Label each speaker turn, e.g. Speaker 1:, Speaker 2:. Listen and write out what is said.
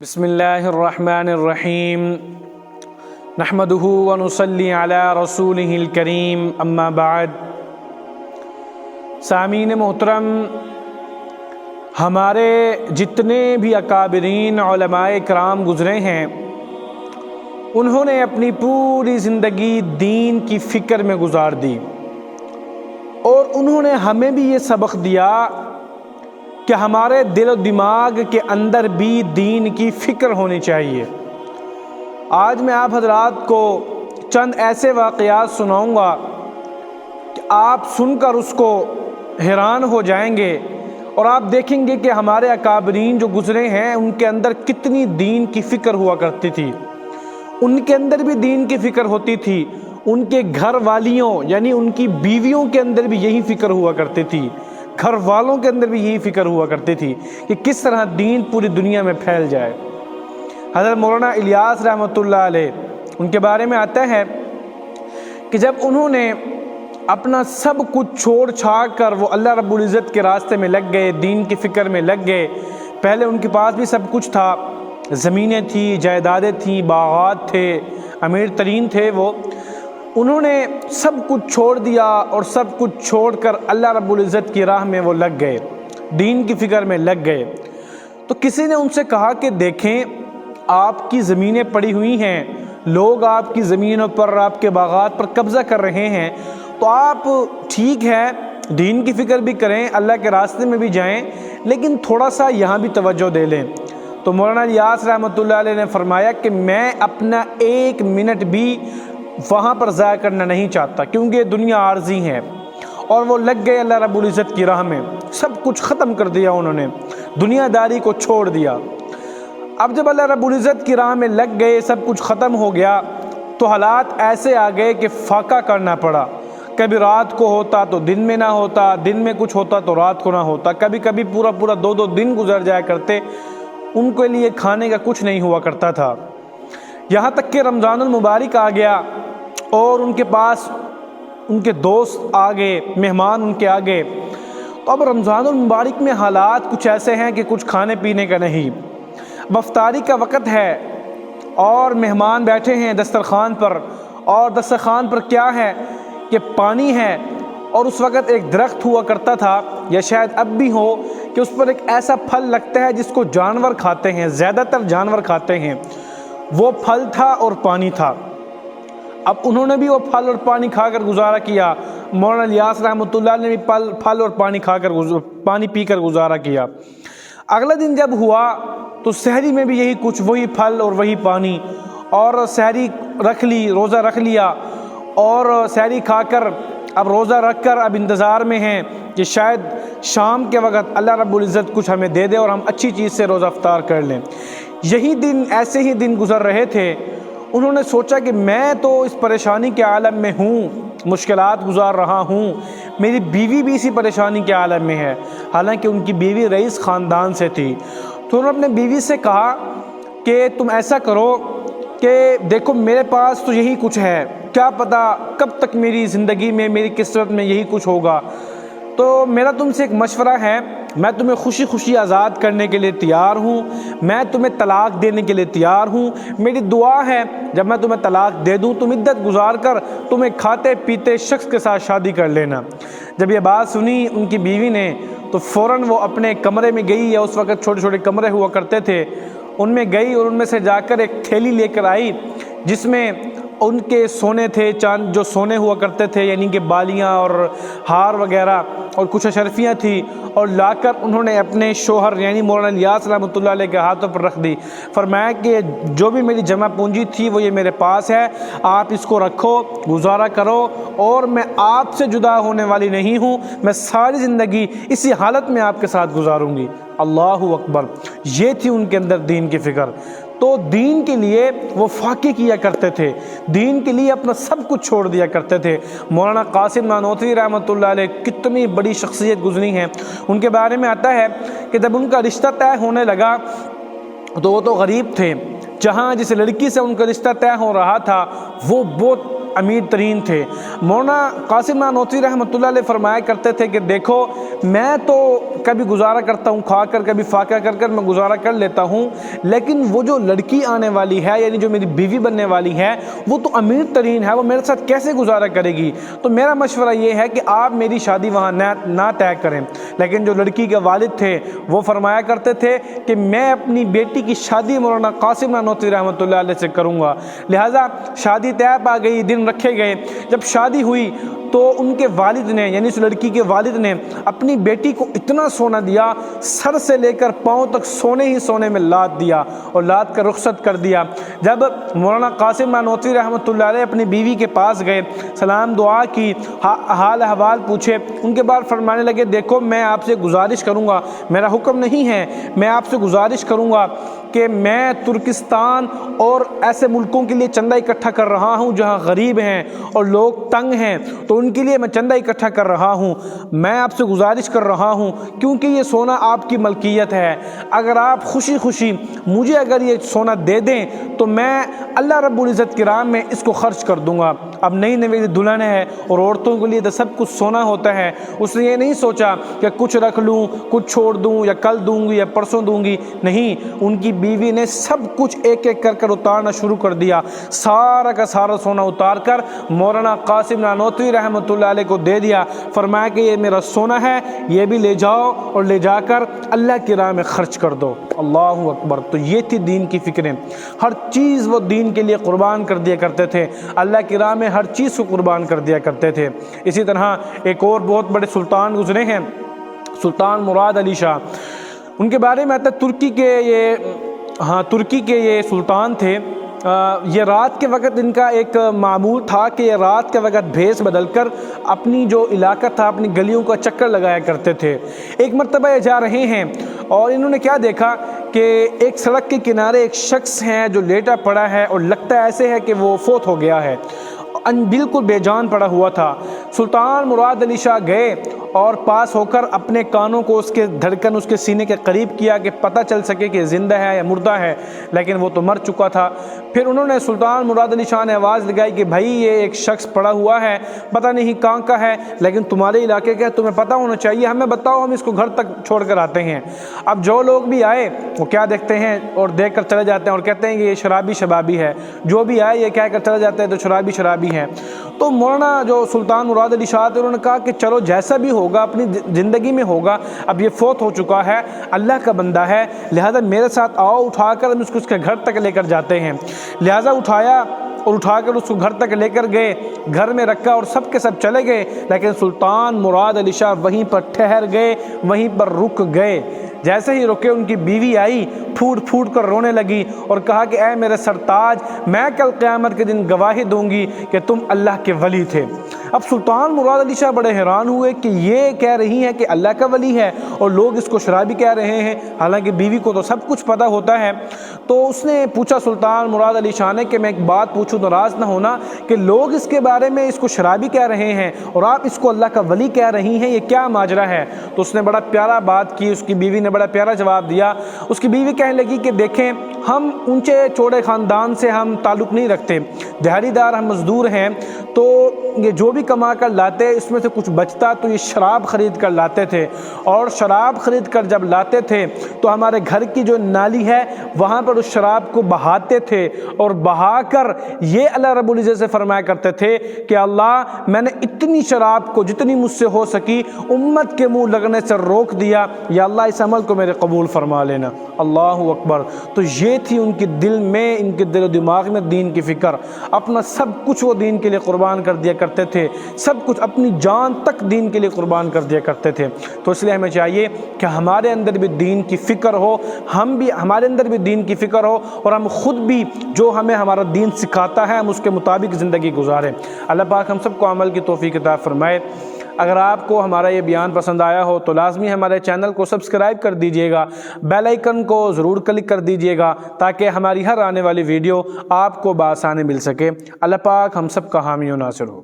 Speaker 1: بسم اللہ الرحمن الرحیم نحمدہ ونصلی علی رسولہ الکریم اما بعد۔ سامعین محترم، ہمارے جتنے بھی اکابرین علماء کرام گزرے ہیں، انہوں نے اپنی پوری زندگی دین کی فکر میں گزار دی، اور انہوں نے ہمیں بھی یہ سبق دیا کہ ہمارے دل و دماغ کے اندر بھی دین کی فکر ہونی چاہیے۔ آج میں آپ حضرات کو چند ایسے واقعات سناؤں گا کہ آپ سن کر اس کو حیران ہو جائیں گے، اور آپ دیکھیں گے کہ ہمارے اکابرین جو گزرے ہیں ان کے اندر کتنی دین کی فکر ہوا کرتی تھی۔ ان کے اندر بھی دین کی فکر ہوتی تھی، ان کے گھر والیوں یعنی ان کی بیویوں کے اندر بھی یہی فکر ہوا کرتی تھی، گھر والوں کے اندر بھی یہی فکر ہوا کرتی تھی کہ کس طرح دین پوری دنیا میں پھیل جائے۔ حضرت مولانا الیاس رحمۃ اللہ علیہ، ان کے بارے میں آتا ہے کہ جب انہوں نے اپنا سب کچھ چھوڑ چھاڑ کر وہ اللہ رب العزت کے راستے میں لگ گئے، دین کی فکر میں لگ گئے۔ پہلے ان کے پاس بھی سب کچھ تھا، زمینیں تھیں، جائیدادیں تھیں، باغات تھے، امیر ترین تھے وہ۔ انہوں نے سب کچھ چھوڑ دیا اور سب کچھ چھوڑ کر اللہ رب العزت کی راہ میں وہ لگ گئے، دین کی فکر میں لگ گئے۔ تو کسی نے ان سے کہا کہ دیکھیں، آپ کی زمینیں پڑی ہوئی ہیں، لوگ آپ کی زمینوں پر، آپ کے باغات پر قبضہ کر رہے ہیں، تو آپ ٹھیک ہے دین کی فکر بھی کریں، اللہ کے راستے میں بھی جائیں، لیکن تھوڑا سا یہاں بھی توجہ دے لیں۔ تو مولانا الیاس رحمۃ اللہ علیہ نے فرمایا کہ میں اپنا ایک منٹ بھی وہاں پر ضائع کرنا نہیں چاہتا، کیونکہ دنیا عارضی ہے۔ اور وہ لگ گئے اللہ رب العزت کی راہ میں، سب کچھ ختم کر دیا انہوں نے، دنیا داری کو چھوڑ دیا۔ اب جب اللہ رب العزت کی راہ میں لگ گئے، سب کچھ ختم ہو گیا، تو حالات ایسے آ گئے کہ فاقہ کرنا پڑا۔ کبھی رات کو ہوتا تو دن میں نہ ہوتا، دن میں کچھ ہوتا تو رات کو نہ ہوتا، کبھی کبھی پورا پورا 2 دن گزر جایا کرتے، ان کے لیے کھانے کا کچھ نہیں ہوا کرتا تھا۔ یہاں تک کہ رمضان المبارک آ گیا، اور ان کے پاس ان کے دوست آ گئے، مہمان ان کے آ گئے۔ تو اب رمضان المبارک میں حالات کچھ ایسے ہیں کہ کچھ کھانے پینے کا نہیں، اب افطاری کا وقت ہے، اور مہمان بیٹھے ہیں دسترخوان پر، اور دسترخوان پر کیا ہے کہ پانی ہے، اور اس وقت ایک درخت ہوا کرتا تھا، یا شاید اب بھی ہو، کہ اس پر ایک ایسا پھل لگتا ہے جس کو جانور کھاتے ہیں، زیادہ تر جانور کھاتے ہیں، وہ پھل تھا اور پانی تھا۔ اب انہوں نے بھی وہ پھل اور پانی کھا کر گزارا کیا، مولانا الیاس رحمۃ اللہ نے بھی پھل اور پانی پی کر گزارا کیا۔ اگلا دن جب ہوا تو سحری میں بھی یہی کچھ، وہی پھل اور وہی پانی، اور سحری رکھ لی، روزہ رکھ لیا، اور سحری کھا کر اب روزہ رکھ کر اب انتظار میں ہیں کہ شاید شام کے وقت اللہ رب العزت کچھ ہمیں دے دے اور ہم اچھی چیز سے روزہ افطار کر لیں۔ یہی دن، ایسے ہی دن گزر رہے تھے۔ انہوں نے سوچا کہ میں تو اس پریشانی کے عالم میں ہوں، مشکلات گزار رہا ہوں، میری بیوی بھی اسی پریشانی کے عالم میں ہے، حالانکہ ان کی بیوی رئیس خاندان سے تھی۔ تو انہوں نے اپنے بیوی سے کہا کہ تم ایسا کرو کہ دیکھو میرے پاس تو یہی کچھ ہے، کیا پتہ کب تک میری زندگی میں، میری قسمت میں یہی کچھ ہوگا، تو میرا تم سے ایک مشورہ ہے، میں تمہیں خوشی خوشی آزاد کرنے کے لیے تیار ہوں، میں تمہیں طلاق دینے کے لیے تیار ہوں، میری دعا ہے جب میں تمہیں طلاق دے دوں تم عدت گزار کر تمہیں کھاتے پیتے شخص کے ساتھ شادی کر لینا۔ جب یہ بات سنی ان کی بیوی نے تو فوراً وہ اپنے کمرے میں گئی، یا اس وقت چھوٹے چھوٹے کمرے ہوا کرتے تھے، ان میں گئی، اور ان میں سے جا کر ایک تھیلی لے کر آئی جس میں ان کے سونے تھے، چاند جو سونے ہوا کرتے تھے، یعنی کہ بالیاں اور ہار وغیرہ، اور کچھ اشرفیاں تھیں، اور لا کر انہوں نے اپنے شوہر یعنی مولانا الیاس رحمۃ اللہ علیہ کے ہاتھوں پر رکھ دی۔ فرمایا کہ جو بھی میری جمع پونجی تھی وہ یہ میرے پاس ہے، آپ اس کو رکھو، گزارا کرو، اور میں آپ سے جدا ہونے والی نہیں ہوں، میں ساری زندگی اسی حالت میں آپ کے ساتھ گزاروں گی۔ اللہ اکبر! یہ تھی ان کے اندر دین کی فکر۔ تو دین کے لیے وہ فاقے کیا کرتے تھے، دین کے لیے اپنا سب کچھ چھوڑ دیا کرتے تھے۔ مولانا قاسم نانوتوی رحمۃ اللہ علیہ کتنی بڑی شخصیت گزری ہیں، ان کے بارے میں آتا ہے کہ جب ان کا رشتہ طے ہونے لگا تو وہ تو غریب تھے، جہاں جس لڑکی سے ان کا رشتہ طے ہو رہا تھا وہ بہت امیر ترین تھے۔ مولانا قاسم نانوتوی رحمۃ اللہ علیہ فرمایا کرتے تھے کہ دیکھو میں تو کبھی گزارا کرتا ہوں کھا کر، کبھی فاقہ کر کر میں گزارا کر لیتا ہوں، لیکن وہ جو لڑکی آنے والی ہے یعنی جو میری بیوی بننے والی ہے وہ تو امیر ترین ہے، وہ میرے ساتھ کیسے گزارا کرے گی؟ تو میرا مشورہ یہ ہے کہ آپ میری شادی وہاں نہ طے کریں۔ لیکن جو لڑکی کے والد تھے وہ فرمایا کرتے تھے کہ میں اپنی بیٹی کی شادی مولانا قاسم نانوتوی رحمۃ اللہ علیہ سے کروں گا۔ لہٰذا شادی طے پا گئی، دن رکھے گئے۔ جب شادی ہوئی تو ان کے والد نے یعنی اس لڑکی کے والد نے اپنی بیٹی کو اتنا سونا دیا، سر سے لے کر پاؤں تک سونے ہی سونے میں لاد دیا اور لاد کر رخصت کر دیا۔ جب مولانا قاسم نانوتوی رحمۃ اللہ علیہ اپنی بیوی کے پاس گئے، سلام دعا کی، حال احوال پوچھے، ان کے بعد فرمانے لگے دیکھو میں آپ سے گزارش کروں گا، میرا حکم نہیں ہے، میں آپ سے گزارش کروں گا کہ میں ترکستان اور ایسے ملکوں کے لیے چندہ اکٹھا کر رہا ہوں جہاں غریب ہیں اور لوگ تنگ ہیں، تو ان کے لیے میں چندہ اکٹھا کر رہا ہوں۔ میں آپ سے گزارش کر رہا ہوں کیونکہ یہ سونا آپ کی ملکیت ہے، اگر آپ خوشی خوشی مجھے اگر یہ سونا دے دیں تو میں اللہ رب العزت کی راہ میں اس کو خرچ کر دوں گا۔ اب نئی نوی دلہن ہے اور عورتوں کے لیے تو سب کچھ سونا ہوتا ہے، اس نے یہ نہیں سوچا کہ کچھ رکھ لوں، کچھ چھوڑ دوں، یا کل دوں گی یا پرسوں دوں گی، نہیں، ان کی بیوی نے سب کچھ ایک ایک کر کر اتارنا شروع کر دیا۔ سارا کا سارا سونا اتار کر مولانا قاسم نانوتوی رحمۃ اللہ علیہ کو دے دیا، فرمایا کہ یہ میرا سونا ہے، یہ بھی لے جاؤ اور لے جا کر اللہ کی راہ میں خرچ کر دو۔ اللہ اکبر! تو یہ تھی دین کی فکریں، ہر چیز وہ دین کے لیے قربان کر دیا کرتے تھے، اللہ کی راہ میں ہر چیز کو قربان کر دیا کرتے تھے۔ اسی طرح ایک اور بہت بڑے سلطان گزرے ہیں، سلطان مراد علی شاہ، ان کے بارے میں آتا ہے ترکی کے یہ سلطان تھے۔ یہ رات کے وقت ان کا ایک معمول تھا کہ یہ رات کے وقت بھیس بدل کر اپنی جو علاقہ تھا اپنی گلیوں کا چکر لگایا کرتے تھے۔ ایک مرتبہ یہ جا رہے ہیں اور انہوں نے کیا دیکھا کہ ایک سڑک کے کنارے ایک شخص ہے جو لیٹا پڑا ہے اور لگتا ہے ایسے ہے کہ وہ فوت ہو گیا ہے، بالکل بے جان پڑا ہوا تھا۔ سلطان مراد علی شاہ گئے اور پاس ہو کر اپنے کانوں کو اس کے دھڑکن اس کے سینے کے قریب کیا کہ پتہ چل سکے کہ زندہ ہے یا مردہ ہے، لیکن وہ تو مر چکا تھا۔ پھر انہوں نے سلطان مراد علی شاہ نے آواز لگائی کہ بھائی یہ ایک شخص پڑا ہوا ہے، پتہ نہیں کہاں کا ہے، لیکن تمہارے علاقے کا ہے، تمہیں پتہ ہونا چاہیے، ہمیں بتاؤ، ہم اس کو گھر تک چھوڑ کر آتے ہیں۔ اب جو لوگ بھی آئے وہ کیا دیکھتے ہیں اور دیکھ کر چلے جاتے ہیں اور کہتے ہیں کہ یہ شرابی شبابی ہے، جو بھی آئے یہ کہہ کر چلے جاتے ہیں تو شرابی شرابی ہے۔ تو مولانا جو سلطان مراد علی شاہ تھے انہوں نے کہا کہ چلو جیسا بھی ہوگا اپنی زندگی میں ہوگا، اب یہ فوت ہو چکا ہے، اللہ کا بندہ ہے، لہذا میرے ساتھ آؤ، اٹھا کر ہم اس کو اس کے گھر تک لے کر جاتے ہیں۔ لہذا اٹھایا اور اٹھا کر اس کو گھر تک لے کر گئے، گھر میں رکھا اور سب کے سب چلے گئے، لیکن سلطان مراد علی شاہ وہیں پر ٹھہر گئے، وہیں پر رک گئے۔ جیسے ہی رکے ان کی بیوی آئی، پھوٹ پھوٹ کر رونے لگی اور کہا کہ اے میرے سرتاج، میں کل قیامت کے دن گواہی دوں گی کہ تم اللہ کے ولی تھے۔ اب سلطان مراد علی شاہ بڑے حیران ہوئے کہ یہ کہہ رہی ہے کہ اللہ کا ولی ہے اور لوگ اس کو شرابی کہہ رہے ہیں، حالانکہ بیوی کو تو سب کچھ پتہ ہوتا ہے۔ تو اس نے پوچھا سلطان مراد علی شاہ نے کہ میں ایک بات پوچھوں، ناراض نہ ہونا، کہ لوگ اس کے بارے میں اس کو شرابی کہہ رہے ہیں اور آپ اس کو اللہ کا ولی کہہ رہی ہیں، یہ کیا ماجرا ہے؟ تو اس نے بڑا پیارا بات کی، اس کی بیوی نے بڑا پیارا جواب دیا۔ اس کی بیوی کہنے لگی کہ دیکھیں، ہم اونچے چوڑے خاندان سے ہم تعلق نہیں رکھتے، دیہڑی دار ہم مزدور ہیں، تو یہ جو بھی کما کر لاتے اس میں سے کچھ بچتا تو یہ شراب خرید کر لاتے تھے، اور شراب خرید کر جب لاتے تھے تو ہمارے گھر کی جو نالی ہے وہاں پر اس شراب کو بہاتے تھے، اور بہا کر یہ اللہ رب العزت سے فرمایا کرتے تھے کہ اللہ میں نے اتنی شراب کو جتنی مجھ سے ہو سکی امت کے منہ لگنے سے روک دیا، یا اللہ اس عمل کو میرے قبول فرما لینا۔ اللہ اکبر! تو یہ تھی ان کے دل میں، ان کے دل و دماغ میں دین کی فکر، اپنا سب کچھ وہ دین کے لیے قربان کر دیا کرتے تھے، سب کچھ اپنی جان تک دین کے لیے قربان کر دیا کرتے تھے۔ تو اس لیے ہمیں چاہیے کہ ہمارے اندر بھی دین کی فکر ہو، ہمارے اندر بھی دین کی فکر ہو، اور ہم خود بھی جو ہمیں ہمارا دین سکھاتا ہے ہم اس کے مطابق زندگی گزاریں۔ اللہ پاک ہم سب کو عمل کی توفیق عطا فرمائے۔ اگر آپ کو ہمارا یہ بیان پسند آیا ہو تو لازمی ہمارے چینل کو سبسکرائب کر دیجئے گا، بیل آئیکن کو ضرور کلک کر دیجئے گا تاکہ ہماری ہر آنے والی ویڈیو آپ کو بآسانی مل سکے۔ اللہ پاک ہم سب کا حامی و ناصر ہو۔